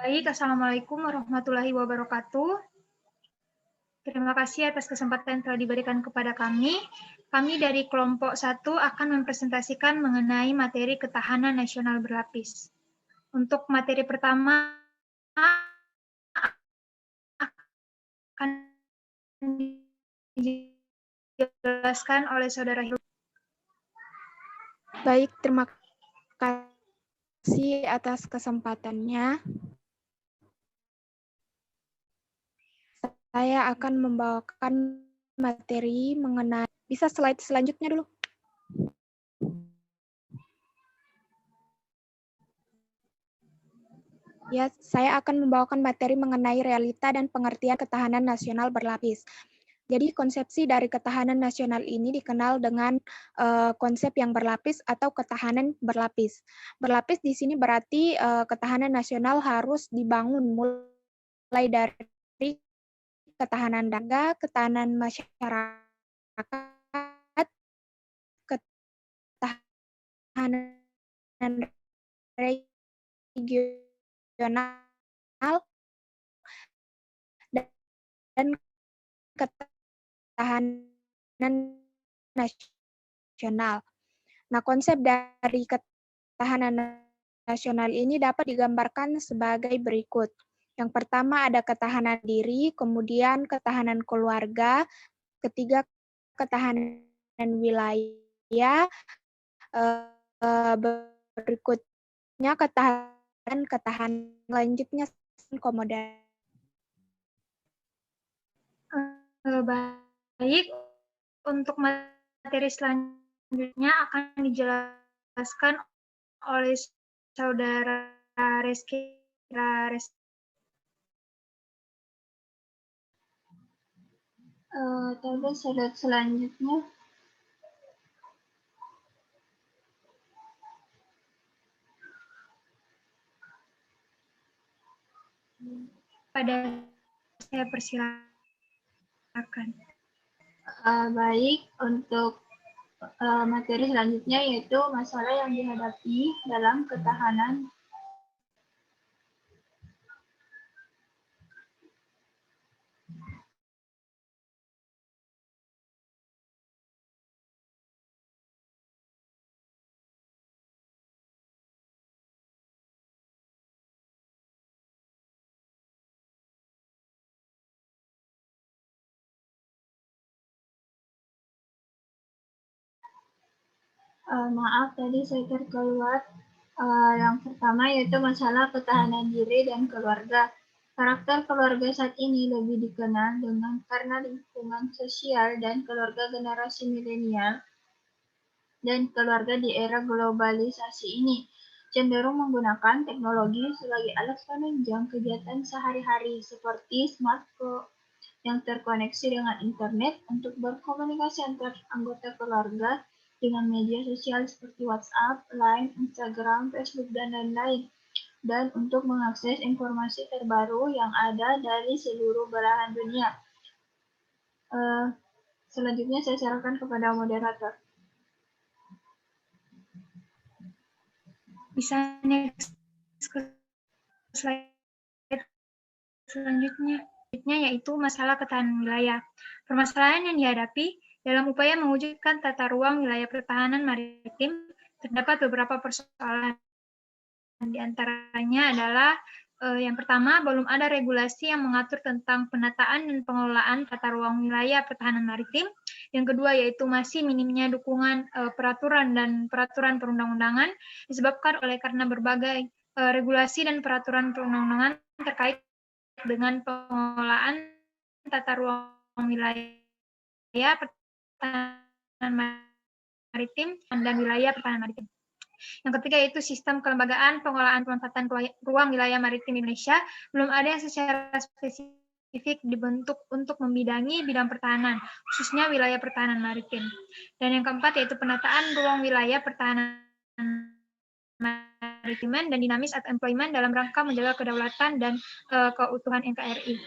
Baik, Assalamualaikum warahmatullahi wabarakatuh. Terima kasih atas kesempatan yang telah diberikan kepada kami. Kami dari kelompok 1 akan mempresentasikan mengenai materi ketahanan nasional berlapis. Untuk materi pertama akan dijelaskan oleh Saudara Hilman. Baik, terima kasih atas kesempatannya. Saya akan membawakan materi mengenai, bisa slide selanjutnya dulu. Ya, saya akan membawakan materi mengenai realita dan pengertian ketahanan nasional berlapis. Jadi konsepsi dari ketahanan nasional ini dikenal dengan konsep yang berlapis atau ketahanan berlapis. Berlapis di sini berarti ketahanan nasional harus dibangun mulai dari ketahanan dagang, ketahanan masyarakat, ketahanan regional, dan ketahanan nasional. Nah, konsep dari ketahanan nasional ini dapat digambarkan sebagai berikut. Yang pertama ada ketahanan diri, kemudian ketahanan keluarga, ketiga ketahanan wilayah, berikutnya ketahanan lanjutnya komodal. Baik, untuk materi selanjutnya akan dijelaskan oleh Saudara Reski. Terus slide selanjutnya. Pada saya persilakan. Baik, untuk materi selanjutnya yaitu masalah yang dihadapi dalam ketahanan maaf tadi saya terkeluar. Yang pertama yaitu masalah ketahanan diri dan keluarga. Karakter keluarga saat ini lebih dikenal dengan karena lingkungan sosial dan keluarga generasi milenial dan keluarga di era globalisasi ini cenderung menggunakan teknologi sebagai alat penunjang kegiatan sehari-hari seperti smartphone yang terkoneksi dengan internet untuk berkomunikasi antar anggota keluarga dengan media sosial seperti WhatsApp, Line, Instagram, Facebook, dan lain-lain, dan untuk mengakses informasi terbaru yang ada dari seluruh belahan dunia. Selanjutnya saya serahkan kepada moderator. Bisa next slide selanjutnya, yaitu masalah ketahanan wilayah. Permasalahan yang dihadapi dalam upaya mewujudkan tata ruang wilayah pertahanan maritim terdapat beberapa persoalan. Di antaranya adalah yang pertama, belum ada regulasi yang mengatur tentang penataan dan pengelolaan tata ruang wilayah pertahanan maritim. Yang kedua, yaitu masih minimnya dukungan peraturan dan peraturan perundang-undangan disebabkan karena berbagai regulasi dan peraturan perundang-undangan terkait dengan pengelolaan tata ruang wilayah pertahanan maritim dan wilayah pertahanan maritim. Yang ketiga yaitu sistem kelembagaan pengelolaan pemanfaatan ruang wilayah maritim Indonesia belum ada yang secara spesifik dibentuk untuk membidangi bidang pertahanan, khususnya wilayah pertahanan maritim. Dan yang keempat yaitu penataan ruang wilayah pertahanan maritiman dan dinamis atau employment dalam rangka menjaga kedaulatan dan keutuhan NKRI.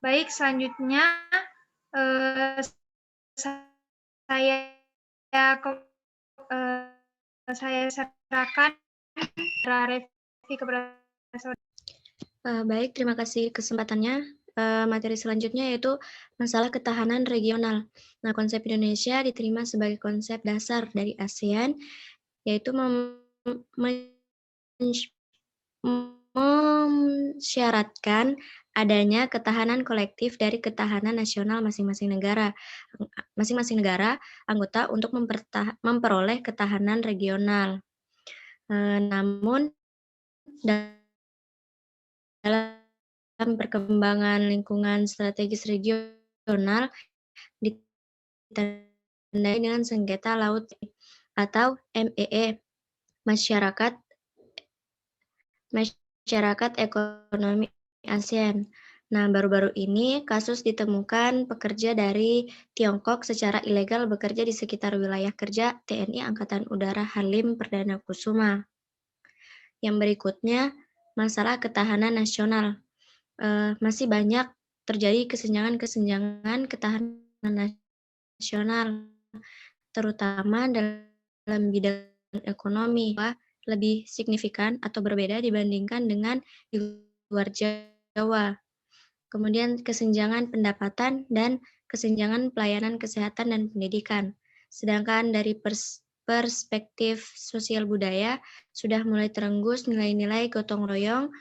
Baik, selanjutnya saya saya serahkan Revi kepada saudara. Baik, terima kasih kesempatannya. Materi selanjutnya yaitu masalah ketahanan regional. Nah, konsep Indonesia diterima sebagai konsep dasar dari ASEAN, yaitu mensyaratkan adanya ketahanan kolektif dari ketahanan nasional masing-masing negara anggota untuk memperoleh ketahanan regional. Namun dalam perkembangan lingkungan strategis regional ditandai dengan sengketa laut atau MEE, masyarakat ekonomi ASEAN. Nah, baru-baru ini kasus ditemukan pekerja dari Tiongkok secara ilegal bekerja di sekitar wilayah kerja TNI Angkatan Udara Halim Perdana Kusuma. Yang berikutnya, masalah ketahanan nasional. Masih banyak terjadi kesenjangan ketahanan nasional, terutama dalam bidang ekonomi, lebih signifikan atau berbeda dibandingkan dengan di luar Jawa. Kemudian kesenjangan pendapatan dan kesenjangan pelayanan kesehatan dan pendidikan. Sedangkan dari perspektif sosial budaya sudah mulai terenggus nilai-nilai gotong royong,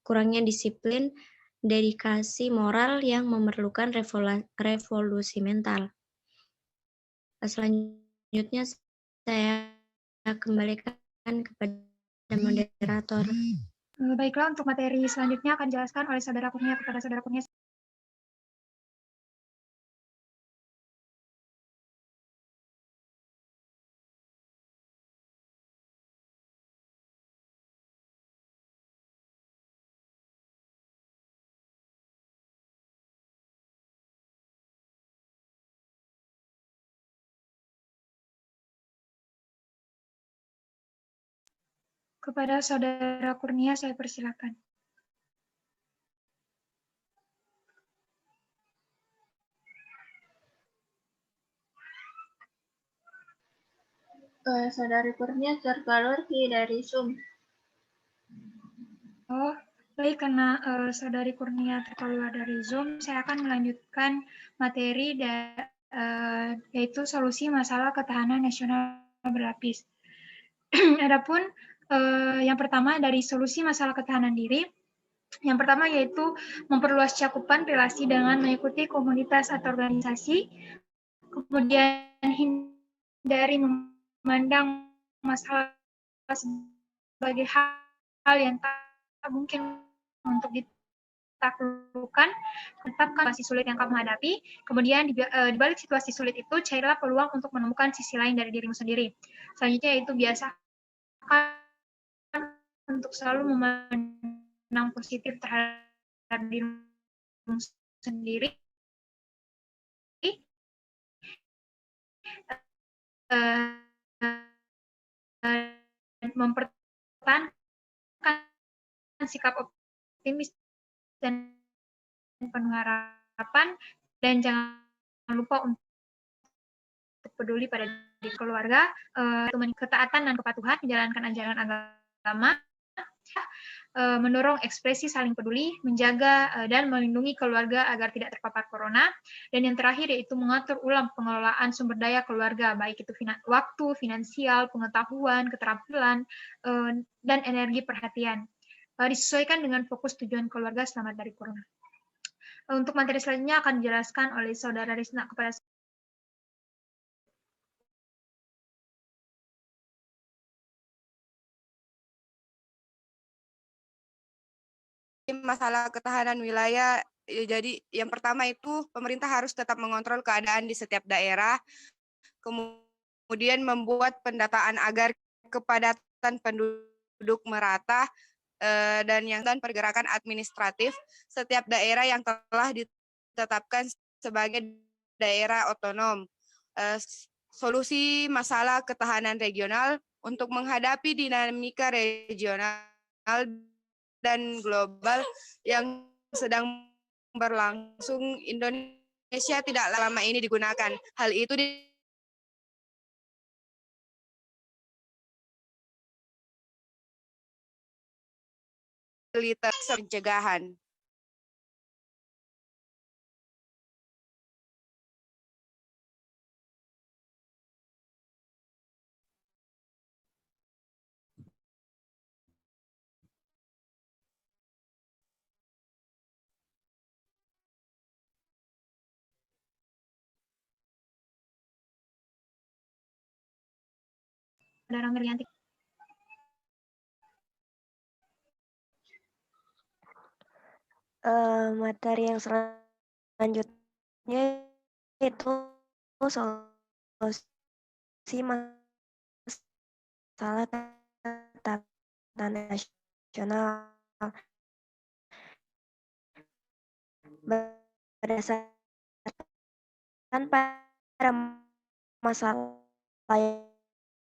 kurangnya disiplin, dedikasi moral yang memerlukan revolusi mental. Selanjutnya saya kembalikan kepada moderator. Baiklah, untuk materi selanjutnya akan dijelaskan oleh saudara Kurnia kepada saudara Kurnia. Kepada saudara Kurnia saya persilakan. Saudari Kurnia terkeluar dari Zoom. Oh, baik, karena saudari Kurnia terkeluar dari Zoom, saya akan melanjutkan materi yaitu solusi masalah ketahanan nasional berlapis. Adapun yang pertama dari solusi masalah ketahanan diri, yang pertama yaitu memperluas cakupan relasi dengan mengikuti komunitas atau organisasi, kemudian hindari memandang masalah sebagai hal yang tak mungkin untuk ditaklukkan, tetapkan situasi sulit yang kamu hadapi, kemudian di balik situasi sulit itu, carilah peluang untuk menemukan sisi lain dari dirimu sendiri. Selanjutnya yaitu biasakan untuk selalu memandang positif terhadap dirimu sendiri, mempertahankan sikap optimis dan penuh harapan, dan jangan lupa untuk peduli pada diri keluarga, ketaatan dan kepatuhan, menjalankan ajaran agama, mendorong ekspresi saling peduli, menjaga dan melindungi keluarga agar tidak terpapar corona, dan yang terakhir yaitu mengatur ulang pengelolaan sumber daya keluarga, baik itu waktu, finansial, pengetahuan, keterampilan, dan energi perhatian, disesuaikan dengan fokus tujuan keluarga selamat dari corona. Untuk materi selanjutnya akan dijelaskan oleh saudara Risna kepada masalah ketahanan wilayah. Jadi yang pertama itu pemerintah harus tetap mengontrol keadaan di setiap daerah, kemudian membuat pendataan agar kepadatan penduduk merata, dan pergerakan administratif setiap daerah yang telah ditetapkan sebagai daerah otonom. Solusi masalah ketahanan regional untuk menghadapi dinamika regional dan global yang sedang berlangsung, Indonesia tidak lama ini digunakan. Hal itu literasi pencegahan. Saudara Merianti. Materi yang selanjutnya itu solusi masalah ketahanan nasional berdasarkan pada masalah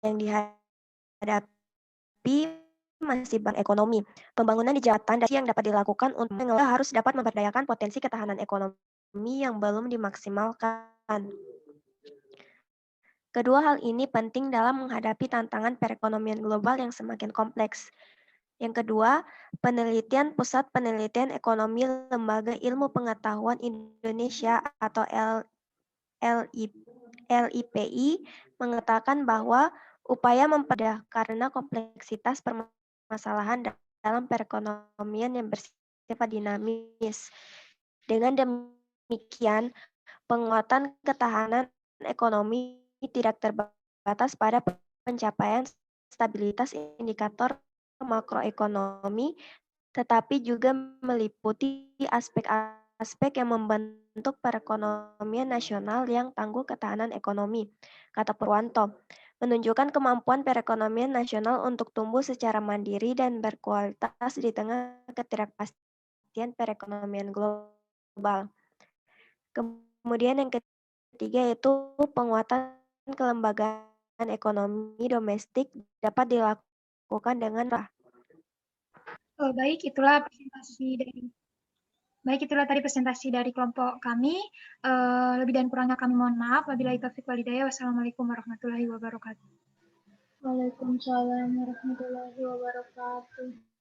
yang dihadapi masih bank ekonomi. Pembangunan di jabatan yang dapat dilakukan untuk mengelola harus dapat memberdayakan potensi ketahanan ekonomi yang belum dimaksimalkan. Kedua hal ini penting dalam menghadapi tantangan perekonomian global yang semakin kompleks. Yang kedua, penelitian Pusat Penelitian Ekonomi Lembaga Ilmu Pengetahuan Indonesia atau LIPI mengatakan bahwa upaya mempermudah karena kompleksitas permasalahan dalam perekonomian yang bersifat dinamis. Dengan demikian, penguatan ketahanan ekonomi tidak terbatas pada pencapaian stabilitas indikator makroekonomi, tetapi juga meliputi aspek-aspek yang membentuk perekonomian nasional yang tangguh ketahanan ekonomi, kata Purwanto, menunjukkan kemampuan perekonomian nasional untuk tumbuh secara mandiri dan berkualitas di tengah ketidakpastian perekonomian global. Kemudian yang ketiga yaitu penguatan kelembagaan ekonomi domestik dapat dilakukan dengan Baik, itulah tadi presentasi dari kelompok kami. Lebih dan kurangnya kami mohon maaf. Wabillahi taufiq walhidayah. Wassalamualaikum warahmatullahi wabarakatuh. Waalaikumsalam warahmatullahi wabarakatuh.